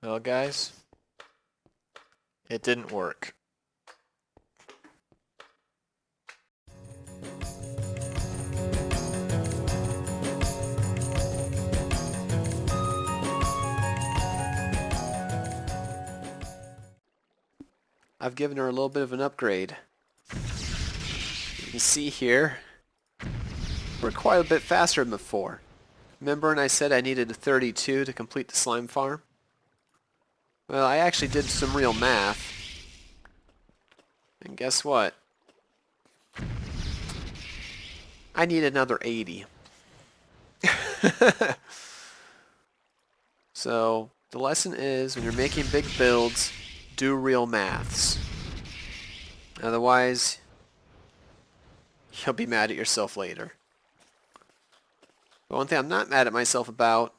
Well, guys, it didn't work. I've given her a little bit of an upgrade. You can see here, we're quite a bit faster than before. Remember when I said I needed a 32 to complete the slime farm? Well, I actually did some real math. And guess what? I need another 80. So, the lesson is, when you're making big builds, do real maths. Otherwise, you'll be mad at yourself later. But one thing I'm not mad at myself about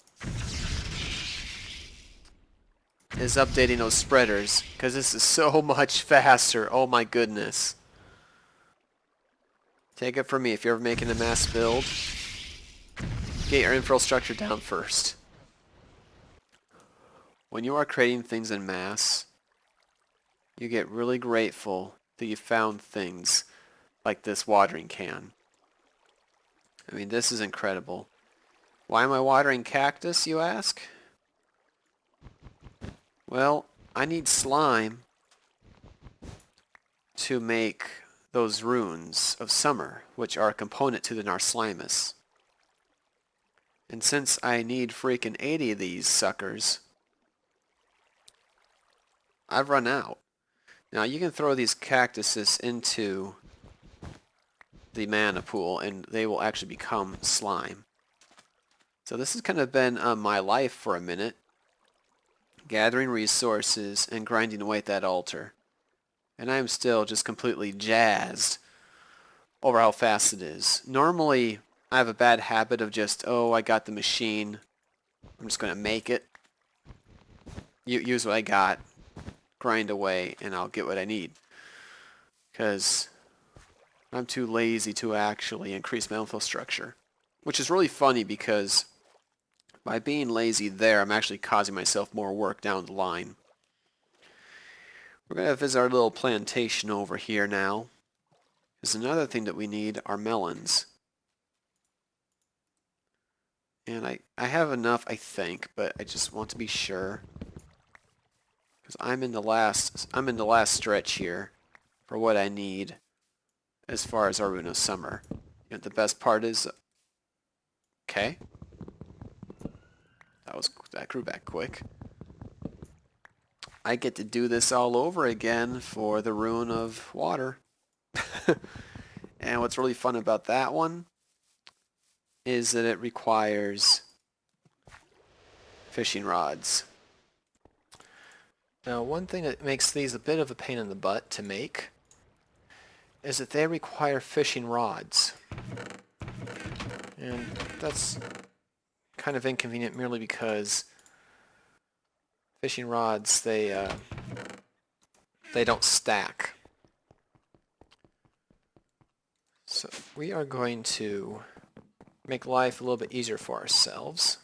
is updating those spreaders, because this is so much faster. Oh my goodness. Take it from me, if you're ever making a mass build, get your infrastructure down first. When you are creating things in mass, you get really grateful that you found things like this watering can. I mean, this is incredible. Why am I watering cactus, you ask? Well, I need slime to make those runes of summer, which are a component to the Narslimus. And since I need freaking 80 of these suckers, I've run out. Now you can throw these cactuses into the mana pool and they will actually become slime. So this has kind of been my life for a minute. Gathering resources and grinding away at that altar. And I am still just completely jazzed over how fast it is. Normally I have a bad habit of just, oh, I got the machine, I'm just going to make it. Use what I got. Grind away and I'll get what I need, because I'm too lazy to actually increase my infrastructure, which is really funny because by being lazy there, I'm actually causing myself more work down the line. We're going to visit our little plantation over here now, because another thing that we need are melons. And I have enough, I think, but I just want to be sure. I'm in the last stretch here for what I need as far as our Rune of Summer. And the best part is, okay, that grew back quick. I get to do this all over again for the Rune of Water. And what's really fun about that one is that it requires fishing rods. Now, one thing that makes these a bit of a pain in the butt to make is that they require fishing rods. And that's kind of inconvenient merely because fishing rods, they don't stack. So we are going to make life a little bit easier for ourselves.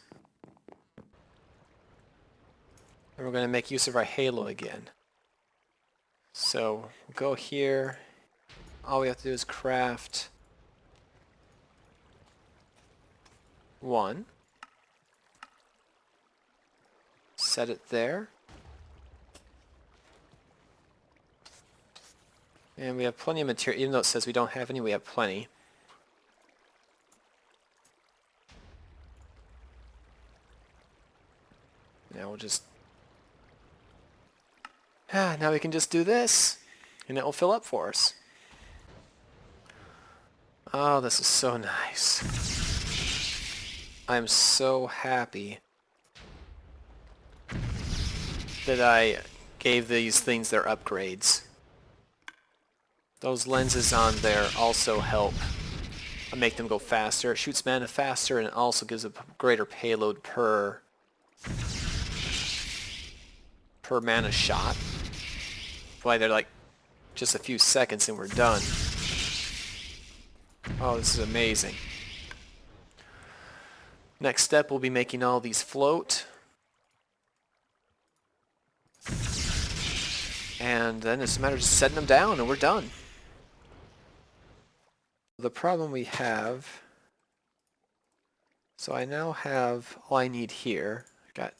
And we're going to make use of our halo again. So we'll go here. All we have to do is craft one. Set it there. And we have plenty of material. Even though it says we don't have any, we have plenty. Now we'll just... now we can just do this, and it will fill up for us. Oh, this is so nice. I'm so happy that I gave these things their upgrades. Those lenses on there also help make them go faster. It shoots mana faster, and it also gives a greater payload per mana shot. Why they're like just a few seconds and we're done. Oh, this is amazing. Next step, we'll be making all these float. And then it's a matter of just setting them down and we're done. The problem we have, so I now have all I need here. I got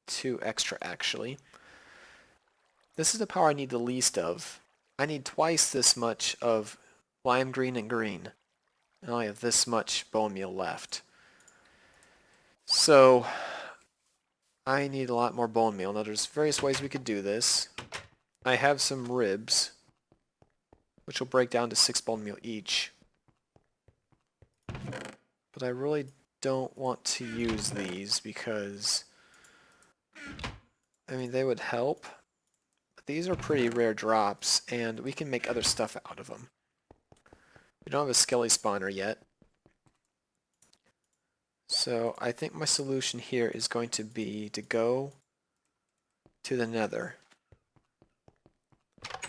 2 extra actually. This is the power I need the least of. I need twice this much of lime green and green. And I only have this much bone meal left. So I need a lot more bone meal. Now there's various ways we could do this. I have some ribs, which will break down to 6 bone meal each. But I really don't want to use these because, I mean, they would help. But these are pretty rare drops, and we can make other stuff out of them. We don't have a skelly spawner yet. So I think my solution here is going to be to go to the nether.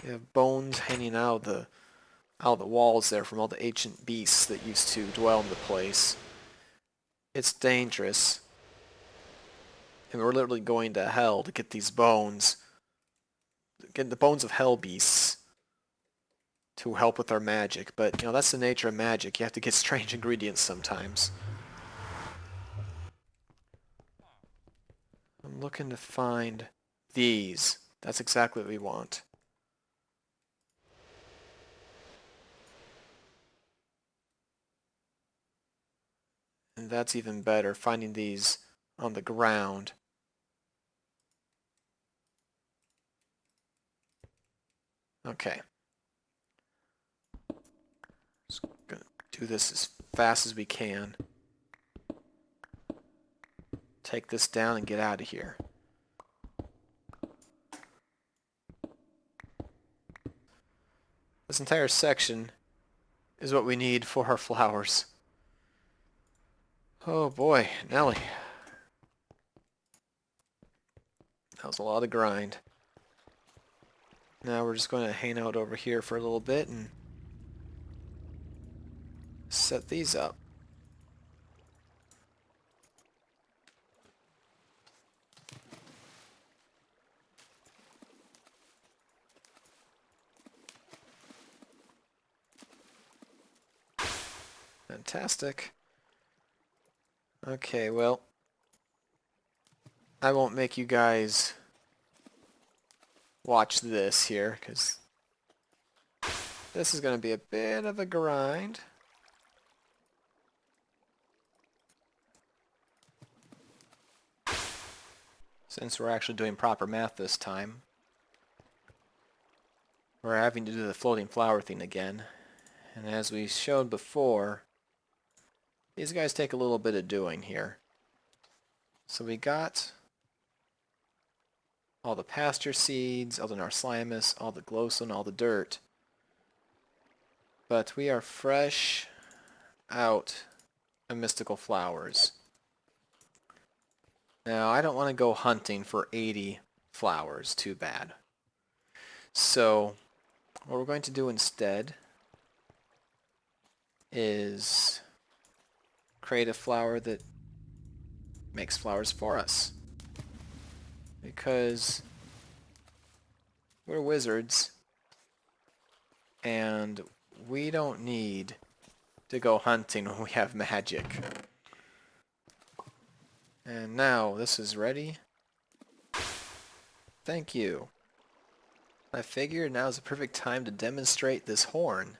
We have bones hanging out of the walls there from all the ancient beasts that used to dwell in the place. It's dangerous. And we're literally going to hell to get these bones. Get the bones of hell beasts to help with our magic. But, you know, that's the nature of magic. You have to get strange ingredients sometimes. I'm looking to find these. That's exactly what we want. And that's even better, finding these on the ground. Okay. Just gonna do this as fast as we can. Take this down and get out of here. This entire section is what we need for our flowers. Oh boy, Nelly. That was a lot of grind. Now we're just going to hang out over here for a little bit and set these up. Fantastic. Okay, well, I won't make you guys watch this here, because this is going to be a bit of a grind. Since we're actually doing proper math this time, we're having to do the floating flower thing again. And as we showed before, these guys take a little bit of doing here. So we got all the pasture seeds, all the Narslimus, all the glowstone, all the dirt. But we are fresh out of mystical flowers. Now, I don't want to go hunting for 80 flowers, too bad. So, what we're going to do instead is create a flower that makes flowers for us. Because we're wizards, and we don't need to go hunting when we have magic. And now this is ready. Thank you. I figured now is the perfect time to demonstrate this horn.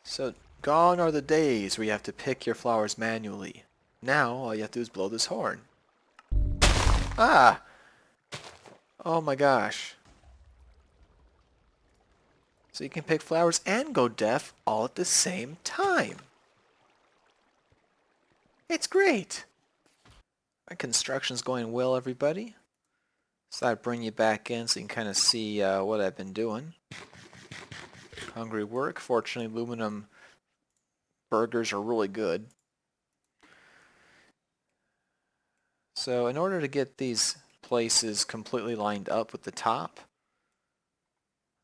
So gone are the days where you have to pick your flowers manually. Now all you have to do is blow this horn. Ah! Oh my gosh. So you can pick flowers and go deaf all at the same time. It's great! My construction's going well, everybody. So I'd bring you back in so you can kind of see what I've been doing. Hungry work. Fortunately, aluminum burgers are really good. So in order to get these places completely lined up with the top,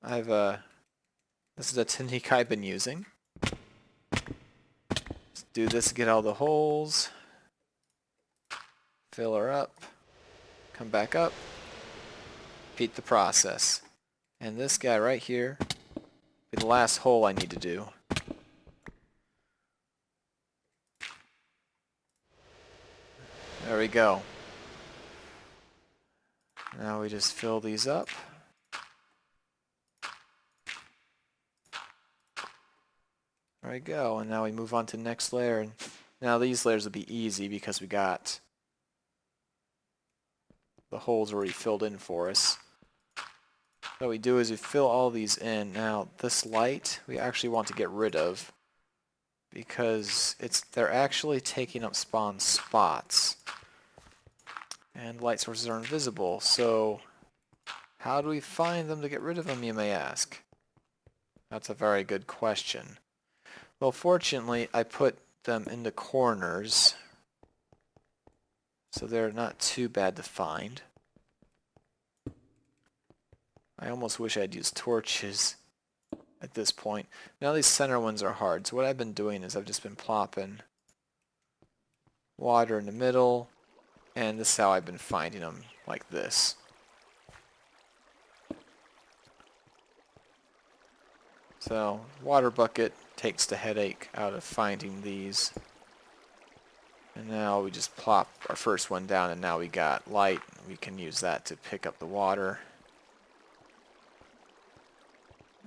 I've this is a technique I've been using. Just do this to get all the holes. Fill her up. Come back up. Repeat the process. And this guy right here be the last hole I need to do. There we go. Now we just fill these up. There we go, and now we move on to the next layer. And now these layers will be easy because we got the holes already filled in for us. What we do is we fill all these in. Now this light we actually want to get rid of because they're actually taking up spawn spots. And light sources are invisible, so how do we find them to get rid of them, you may ask? That's a very good question. Well, fortunately, I put them in the corners, so they're not too bad to find. I almost wish I'd used torches at this point. Now these center ones are hard, so what I've been doing is I've just been plopping water in the middle, and this is how I've been finding them, like this. So, water bucket takes the headache out of finding these. And now we just plop our first one down, and now we got light. We can use that to pick up the water.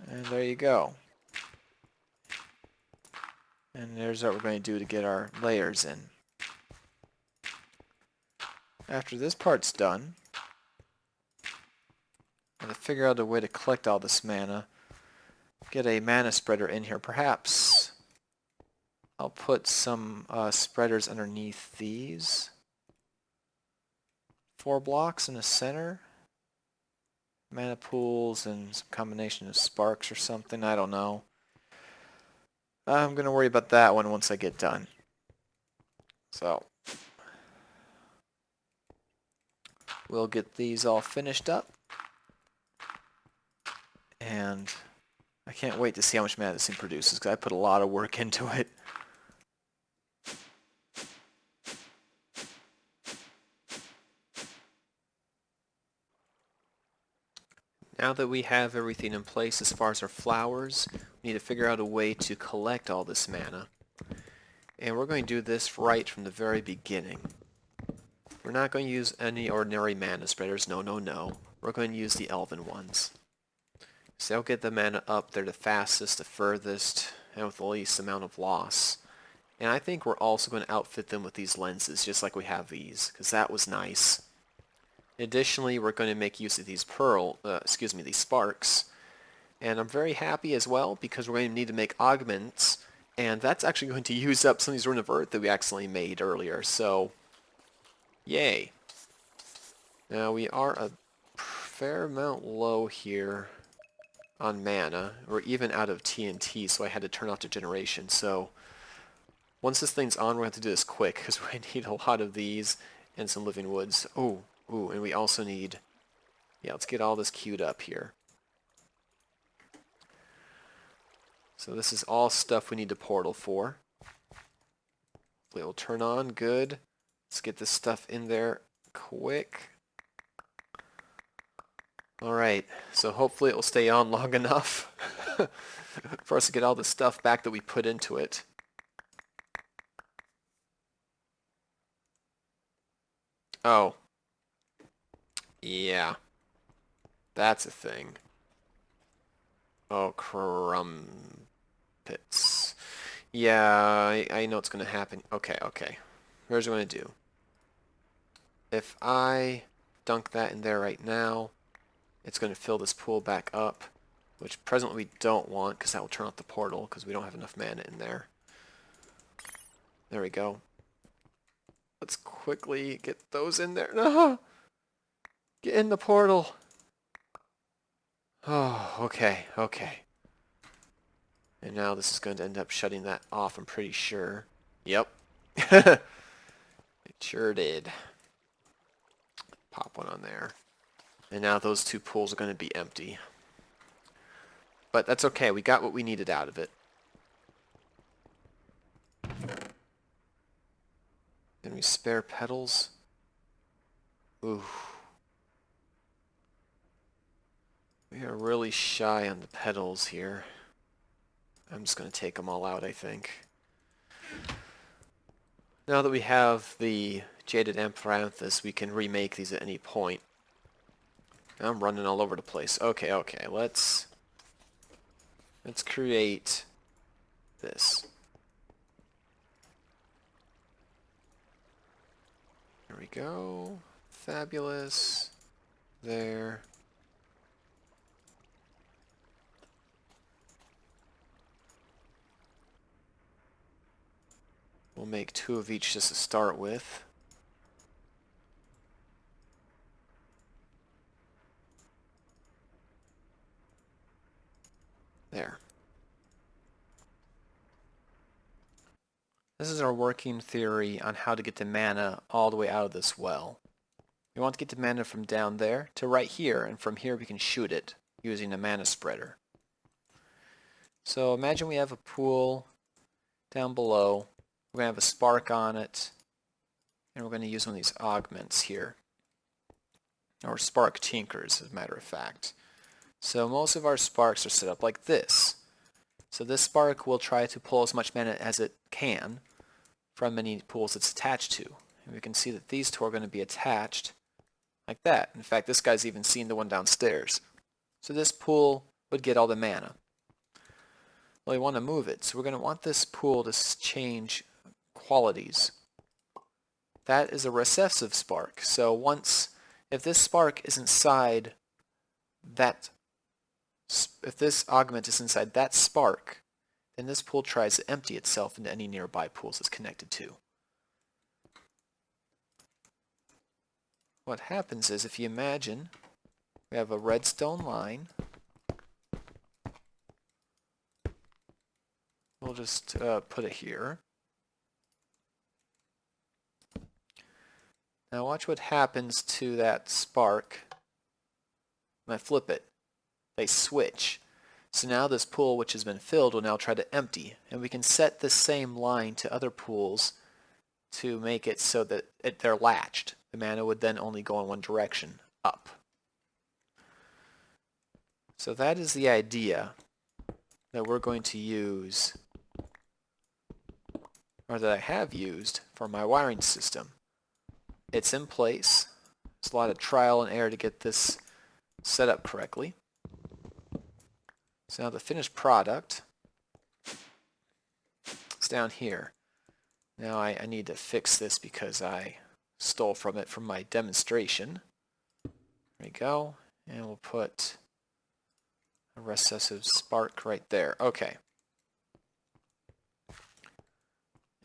And there you go. And there's what we're going to do to get our layers in. After this part's done, I'm going to figure out a way to collect all this mana. Get a mana spreader in here. Perhaps I'll put some spreaders underneath these. 4 blocks in the center. Mana pools and some combination of sparks or something. I don't know. I'm going to worry about that one once I get done. So, we'll get these all finished up. And I can't wait to see how much mana this thing produces, because I put a lot of work into it. Now that we have everything in place as far as our flowers, we need to figure out a way to collect all this mana. And we're going to do this right from the very beginning. We're not going to use any ordinary mana spreaders, no, no, no. We're going to use the elven ones. So they'll get the mana up there the fastest, the furthest, and with the least amount of loss. And I think we're also going to outfit them with these lenses, just like we have these, because that was nice. Additionally, we're going to make use of these these sparks. And I'm very happy as well, because we're going to need to make augments, and that's actually going to use up some of these Rune of Earth that we accidentally made earlier, so yay. Now we are a fair amount low here on mana. We're even out of TNT, so I had to turn off the generation. So once this thing's on, we're going to have to do this quick, because we need a lot of these and some living woods. Ooh, and we also need... Yeah, let's get all this queued up here. So this is all stuff we need to portal for. It will turn on, good. Let's get this stuff in there quick. Alright, so hopefully it will stay on long enough for us to get all the stuff back that we put into it. Oh. Yeah. That's a thing. Oh, crumpets. Yeah, I know what's going to happen. Okay. Here's what I'm going to do. If I dunk that in there right now, it's going to fill this pool back up, which presently we don't want, because that will turn off the portal, because we don't have enough mana in there. There we go. Let's quickly get those in there. No! Get in the portal! Oh, okay. And now this is going to end up shutting that off, I'm pretty sure. Yep. It sure did. Pop one on there. And now those 2 pools are going to be empty. But that's okay, we got what we needed out of it. Can we spare petals? Ooh. We are really shy on the petals here. I'm just going to take them all out, I think. Now that we have the Jaded Amaranthus, we can remake these at any point. I'm running all over the place. Okay, let's create this. There we go. Fabulous. There. We'll make 2 of each just to start with. There. This is our working theory on how to get the mana all the way out of this well. We want to get the mana from down there to right here, and from here we can shoot it using a mana spreader. So imagine we have a pool down below. We're going to have a spark on it, and we're going to use one of these augments here, or spark tinkers as a matter of fact. So most of our sparks are set up like this. So this spark will try to pull as much mana as it can from any pools it's attached to. And we can see that these 2 are going to be attached like that. In fact, this guy's even seen the one downstairs. So this pool would get all the mana. Well, we want to move it, so we're going to want this pool to change qualities. That is a recessive spark. So if this spark is inside that, if this augment is inside that spark, then this pool tries to empty itself into any nearby pools it's connected to. What happens is, if you imagine, we have a redstone line. We'll just put it here. Now watch what happens to that spark when I flip it. They switch. So now this pool which has been filled will now try to empty. And we can set the same line to other pools to make it so that they're latched. The mana would then only go in one direction, up. So that is the idea that we're going to use, or that I have used for my wiring system. It's in place. There's a lot of trial and error to get this set up correctly. So now the finished product is down here. Now I need to fix this because I stole from it from my demonstration. There we go. And we'll put a recessive spark right there. Okay.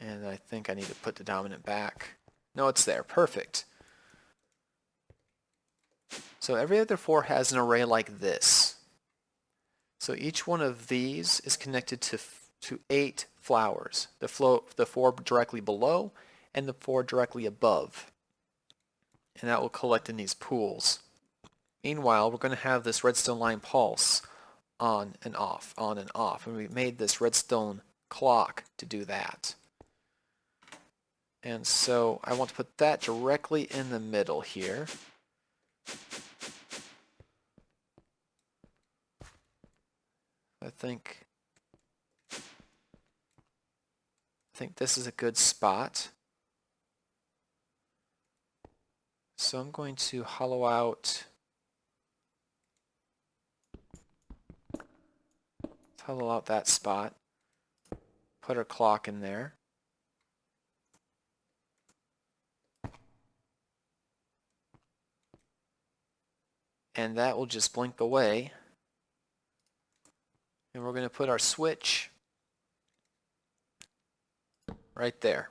And I think I need to put the dominant back. No, it's there. Perfect. So every other 4 has an array like this. So each one of these is connected to 8 flowers. The 4 directly below and the 4 directly above. And that will collect in these pools. Meanwhile, we're going to have this redstone line pulse on and off, on and off. And we made this redstone clock to do that. And so I want to put that directly in the middle here. I think this is a good spot. So I'm going to hollow out, that spot, put our clock in there. And that will just blink away. And we're going to put our switch right there.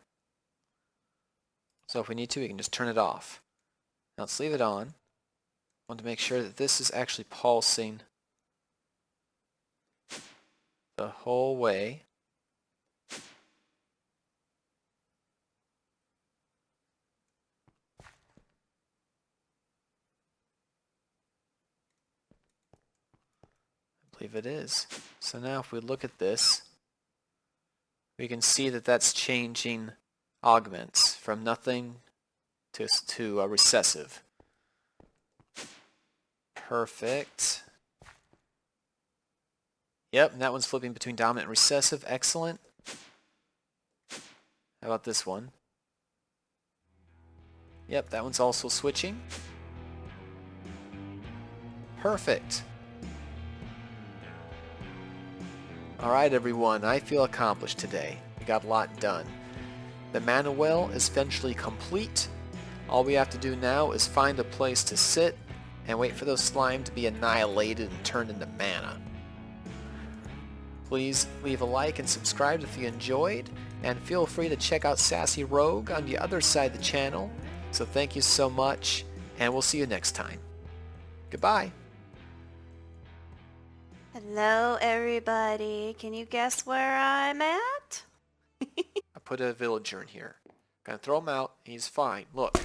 So if we need to, we can just turn it off. Now let's leave it on. I want to make sure that this is actually pulsing the whole way. I believe it is. So now if we look at this, we can see that that's changing augments from nothing to a recessive. Perfect. Yep, and that one's flipping between dominant and recessive. Excellent. How about this one? Yep, that one's also switching. Perfect. Alright everyone, I feel accomplished today. We got a lot done. The mana well is eventually complete. All we have to do now is find a place to sit and wait for those slime to be annihilated and turned into mana. Please leave a like and subscribe if you enjoyed, and feel free to check out Sassy Rogue on the other side of the channel. So thank you so much, and we'll see you next time. Goodbye. Hello, everybody. Can you guess where I'm at? I put a villager in here. Gonna throw him out. He's fine. Look.